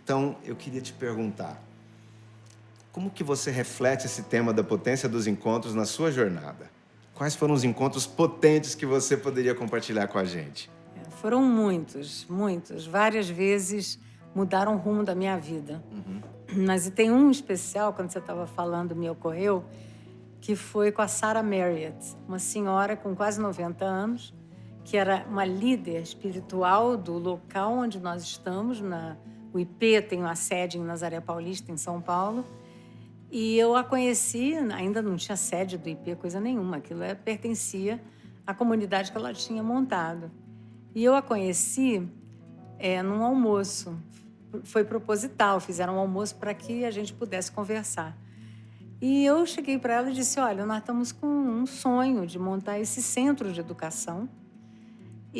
Então, eu queria te perguntar, como que você reflete esse tema da potência dos encontros na sua jornada? Quais foram os encontros potentes que você poderia compartilhar com a gente? Foram muitos, muitos. Várias vezes mudaram o rumo da minha vida. Mas tem um especial, quando você estava falando, me ocorreu, que foi com a Sarah Marriott, uma senhora com quase 90 anos, que era uma líder espiritual do local onde nós estamos. O IP tem uma sede em Nazaré Paulista, em São Paulo. E eu a conheci, ainda não tinha sede do IP, coisa nenhuma. Aquilo pertencia à comunidade que ela tinha montado. E eu a conheci num almoço. Foi proposital, fizeram um almoço para que a gente pudesse conversar. E eu cheguei para ela e disse, olha, nós estamos com um sonho de montar esse centro de educação.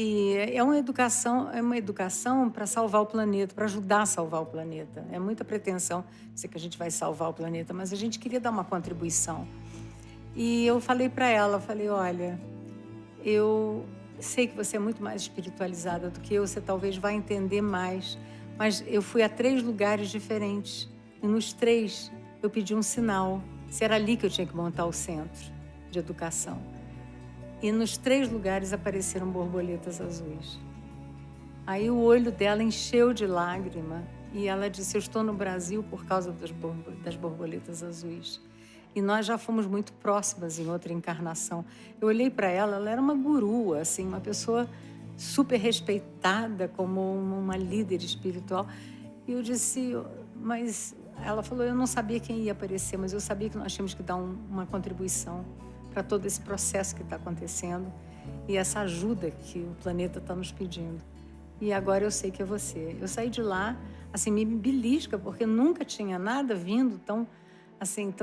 E é uma educação para salvar o planeta, para ajudar a salvar o planeta. É muita pretensão dizer que a gente vai salvar o planeta, mas a gente queria dar uma contribuição. E eu falei para ela, olha, eu sei que você é muito mais espiritualizada do que eu, você talvez vá entender mais, mas eu fui a 3 lugares diferentes e nos 3 eu pedi um sinal, se era ali que eu tinha que montar o centro de educação. E nos 3 lugares apareceram borboletas azuis. Aí o olho dela encheu de lágrima e ela disse, eu estou no Brasil por causa das borboletas azuis. E nós já fomos muito próximas em outra encarnação. Eu olhei para ela, ela era uma guru, assim, uma pessoa super respeitada como uma líder espiritual. E eu disse, mas ela falou, eu não sabia quem ia aparecer, mas eu sabia que nós tínhamos que dar uma contribuição para todo esse processo que está acontecendo e essa ajuda que o planeta está nos pedindo. E agora eu sei que é você. Eu saí de lá, assim, me belisca, porque nunca tinha nada vindo tão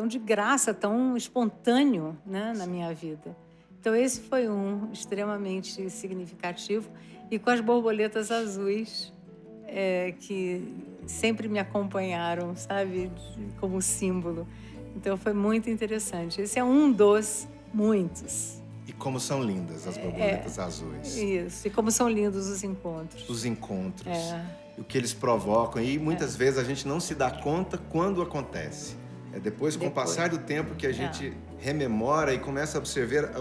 de graça, tão espontâneo, né, na minha vida. Então, esse foi um extremamente significativo. E com as borboletas azuis, que sempre me acompanharam, sabe, como símbolo. Então, foi muito interessante. Esse é um dos muitos. E como são lindas as borboletas azuis. Isso. E como são lindos os encontros. Os encontros. O que eles provocam. E muitas vezes a gente não se dá conta quando acontece. É depois, com o passar do tempo, que a gente rememora e começa a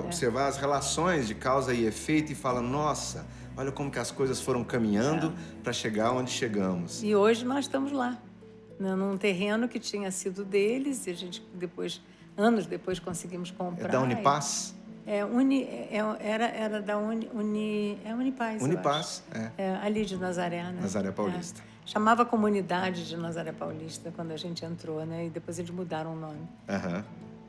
observar as relações de causa e efeito e fala, nossa, olha como que as coisas foram caminhando para chegar onde chegamos. E hoje nós estamos lá, num terreno que tinha sido deles, e a gente anos depois conseguimos comprar. É da Unipaz? Era da Unipaz. Unipaz, ali de Nazaré, né? Nazaré Paulista. Chamava Comunidade de Nazaré Paulista quando a gente entrou, né? E depois eles mudaram o nome.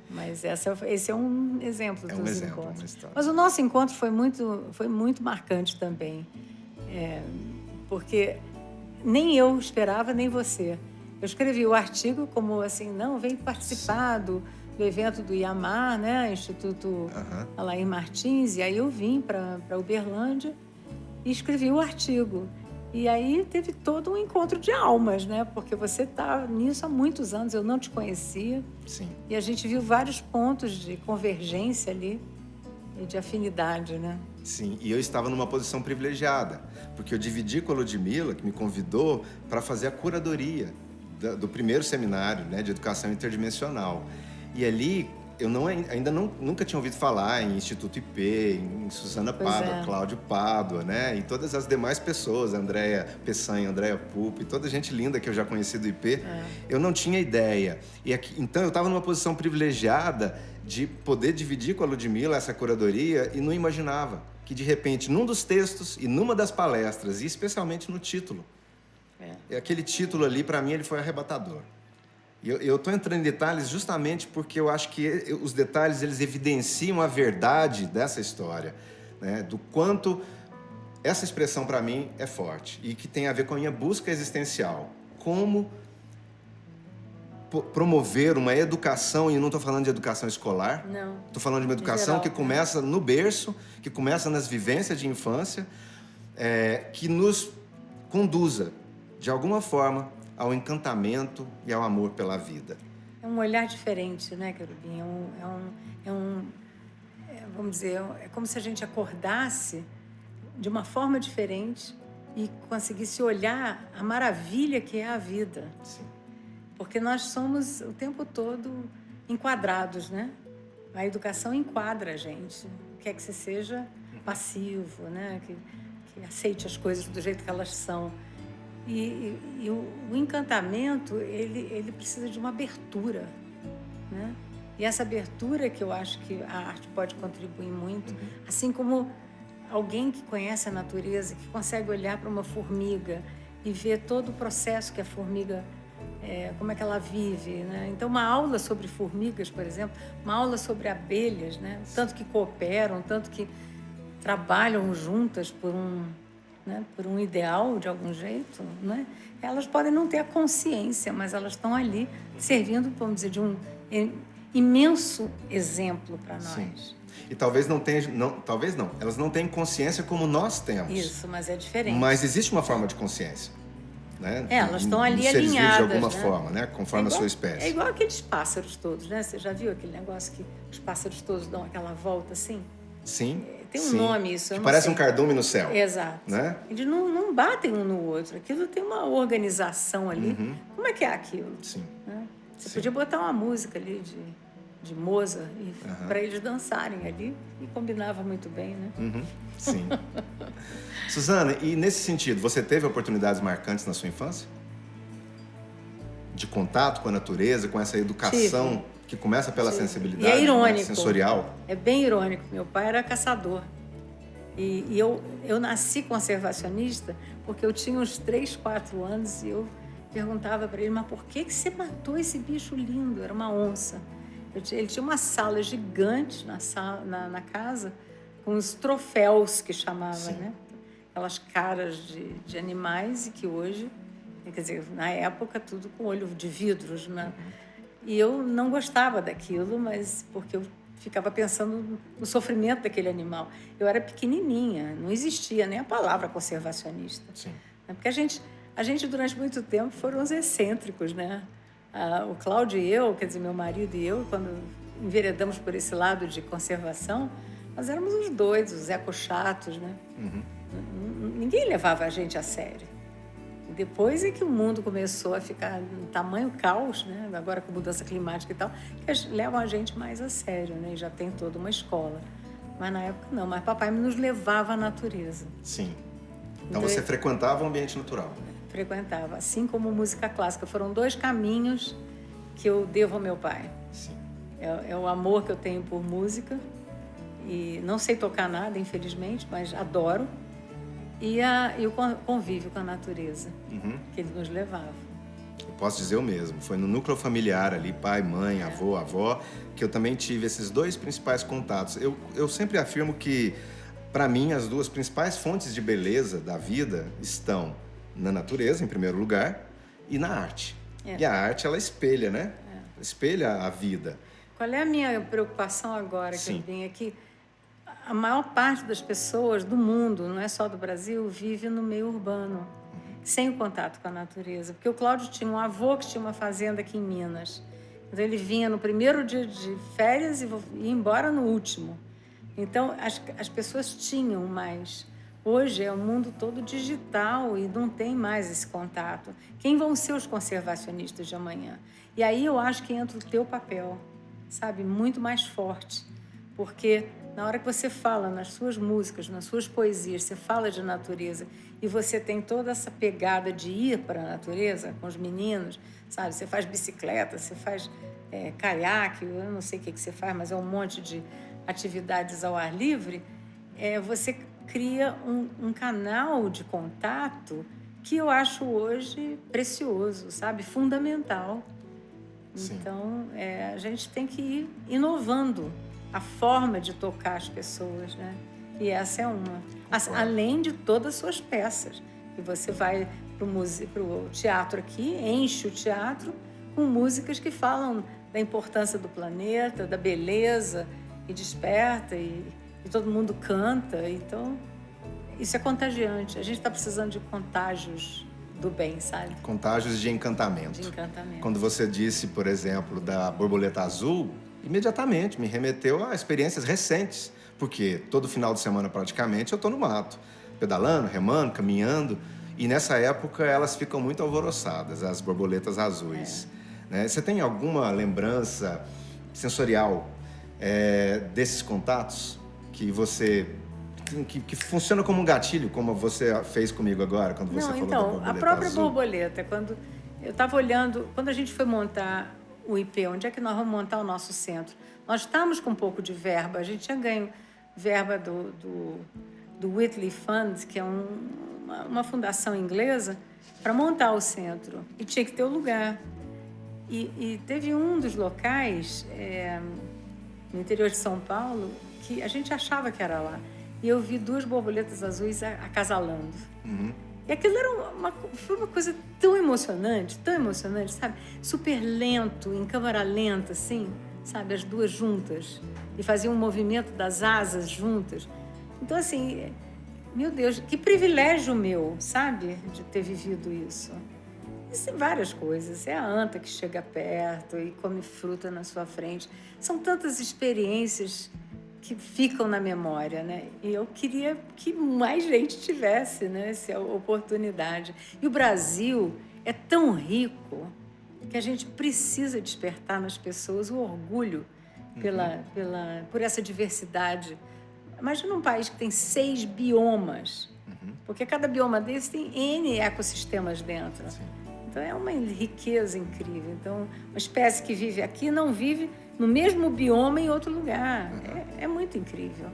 Mas esse é um exemplo dos encontros. Mas o nosso encontro foi muito marcante também. Porque nem eu esperava, nem você. Eu escrevi o artigo como assim, não, vem participar do evento do IAMAR, né? Instituto Alair Martins. E aí eu vim para Uberlândia e escrevi o artigo. E aí teve todo um encontro de almas, né? Porque você está nisso há muitos anos, eu não te conhecia. Sim. E a gente viu vários pontos de convergência ali e de afinidade, né? Sim, e eu estava numa posição privilegiada, porque eu dividi com a Ludmila, que me convidou para fazer a curadoria do primeiro seminário, né, de educação interdimensional. E ali eu nunca tinha ouvido falar em Instituto IP, em Suzana Pádua, Cláudio Pádua, né? E todas as demais pessoas, Andréa Peçanha, Andréa Pupo, e toda a gente linda que eu já conheci do IP, eu não tinha ideia. Então eu estava numa posição privilegiada de poder dividir com a Ludmila essa curadoria e não imaginava que, de repente, num dos textos e numa das palestras, e especialmente no título, aquele título ali, para mim, ele foi arrebatador. Eu estou entrando em detalhes justamente porque eu acho que os detalhes eles evidenciam a verdade dessa história, né? Do quanto essa expressão para mim é forte e que tem a ver com a minha busca existencial. Como promover uma educação, e não estou falando de educação escolar, não. Estou falando de uma educação que começa no berço, que começa nas vivências de infância, que nos conduza, de alguma forma, ao encantamento e ao amor pela vida. É um olhar diferente, né, Querubim? Vamos dizer, é como se a gente acordasse de uma forma diferente e conseguisse olhar a maravilha que é a vida. Sim. Porque nós somos o tempo todo enquadrados, né? A educação enquadra a gente. Quer que você seja passivo, né? Que aceite as coisas do jeito que elas são. E o encantamento, ele precisa de uma abertura, né? E essa abertura que eu acho que a arte pode contribuir muito, assim como alguém que conhece a natureza, que consegue olhar para uma formiga e ver todo o processo que a formiga, como é que ela vive, né? Então, uma aula sobre formigas, por exemplo, uma aula sobre abelhas, né? Tanto que cooperam, tanto que trabalham juntas por um ideal, de algum jeito, né? Elas podem não ter a consciência, mas elas estão ali servindo, vamos dizer, de um imenso exemplo para nós. Sim. E talvez não, elas não têm consciência como nós temos. Isso, mas é diferente. Mas existe uma forma de consciência, né? Elas estão ali seres vivos alinhadas, de alguma né? forma, né? Conforme a sua espécie. É igual aqueles pássaros todos, né? Você já viu aquele negócio que os pássaros todos dão aquela volta assim? Sim. Tem um nome isso, eu que não parece sei. um cardume no céu. Exato. Né? Eles não batem um no outro. Aquilo tem uma organização ali. Como é que é aquilo? Sim. Né? Você Sim. podia botar uma música ali de Mozart para eles dançarem ali e combinava muito bem, né? Sim. Suzana, e nesse sentido, você teve oportunidades marcantes na sua infância? De contato com a natureza, com essa educação que começa pela sensibilidade, e é irônico, sensorial? É bem irônico. Meu pai era caçador. E eu nasci conservacionista porque eu tinha uns 3, 4 anos e eu perguntava para ele, mas por que você matou esse bicho lindo? Era uma onça. Ele tinha uma sala gigante na casa com os troféus que chamava, né? Aquelas caras de animais e que hoje, quer dizer, na época, tudo com olho de vidros, né? E eu não gostava daquilo, mas porque eu ficava pensando no sofrimento daquele animal. Eu era pequenininha, não existia nem a palavra conservacionista. Sim. Porque a gente, durante muito tempo, foram os excêntricos, né? O Cláudio e eu, quer dizer, meu marido e eu, quando enveredamos por esse lado de conservação, nós éramos os doidos, os ecochatos, né? Ninguém levava a gente a sério. Depois é que o mundo começou a ficar em tamanho caos, né? Agora com mudança climática e tal, que levam a gente mais a sério, né? E já tem toda uma escola. Mas na época não, mas papai nos levava à natureza. Sim. Então você frequentava o ambiente natural? Frequentava, assim como música clássica. Foram 2 caminhos que eu devo ao meu pai. Sim. É o amor que eu tenho por música, e não sei tocar nada, infelizmente, mas adoro. E o convívio com a natureza, que ele nos levava. Eu posso dizer o mesmo. Foi no núcleo familiar ali, pai, mãe, avô, avó, que eu também tive esses 2 principais contatos. Eu sempre afirmo que, para mim, as 2 principais fontes de beleza da vida estão na natureza, em primeiro lugar, e na arte. E a arte, ela espelha, né? Espelha a vida. Qual é a minha preocupação agora que eu vim aqui? A maior parte das pessoas do mundo, não é só do Brasil, vive no meio urbano, sem o contato com a natureza. Porque o Cláudio tinha um avô que tinha uma fazenda aqui em Minas. Então, ele vinha no primeiro dia de férias e ia embora no último. Então, as pessoas tinham mais. Hoje é o mundo todo digital e não tem mais esse contato. Quem vão ser os conservacionistas de amanhã? E aí eu acho que entra o teu papel, sabe? Muito mais forte. Porque na hora que você fala nas suas músicas, nas suas poesias, você fala de natureza e você tem toda essa pegada de ir para a natureza com os meninos, sabe? Você faz bicicleta, você faz caiaque, eu não sei o que você faz, mas é um monte de atividades ao ar livre. Você cria um canal de contato que eu acho hoje precioso, sabe? Fundamental. Sim. Então, a gente tem que ir inovando a forma de tocar as pessoas, né? E essa é uma. Além de todas as suas peças. E você vai para o teatro aqui, enche o teatro com músicas que falam da importância do planeta, da beleza, e desperta, e todo mundo canta. Então, isso é contagiante. A gente está precisando de contágios do bem, sabe? Contágios de encantamento. De encantamento. Quando você disse, por exemplo, da borboleta azul, imediatamente me remeteu a experiências recentes, porque todo final de semana praticamente eu estou no mato. pedalando, remando, caminhando, e nessa época elas ficam muito alvoroçadas, as borboletas azuis. Né? Você tem alguma lembrança sensorial desses contatos que você... Que funciona como um gatilho, como você fez comigo agora, quando você falou da borboleta a própria azul? borboleta, quando eu estava olhando, quando a gente foi montar o IP, onde é que nós vamos montar o nosso centro? Nós estávamos com um pouco de verba, a gente tinha ganho verba do Whitley Fund, que é uma fundação inglesa, para montar o centro, e tinha que ter o lugar. E teve um dos locais, no interior de São Paulo, que a gente achava que era lá. E eu vi 2 borboletas azuis acasalando. Uhum. E aquilo foi uma coisa tão emocionante, sabe? Super lento, em câmera lenta, assim, sabe? As 2 juntas. E faziam um movimento das asas juntas. Então, assim, meu Deus, que privilégio meu, sabe? De ter vivido isso. Isso tem várias coisas. É a anta que chega perto e come fruta na sua frente. São tantas experiências que ficam na memória, né? E eu queria que mais gente tivesse, né, essa oportunidade. E o Brasil é tão rico que a gente precisa despertar nas pessoas o orgulho por essa diversidade. Imagina um país que tem 6 biomas, porque cada bioma desse tem N ecossistemas dentro. Sim. Então, é uma riqueza incrível. Então, uma espécie que vive aqui não vive no mesmo bioma em outro lugar. É muito incrível.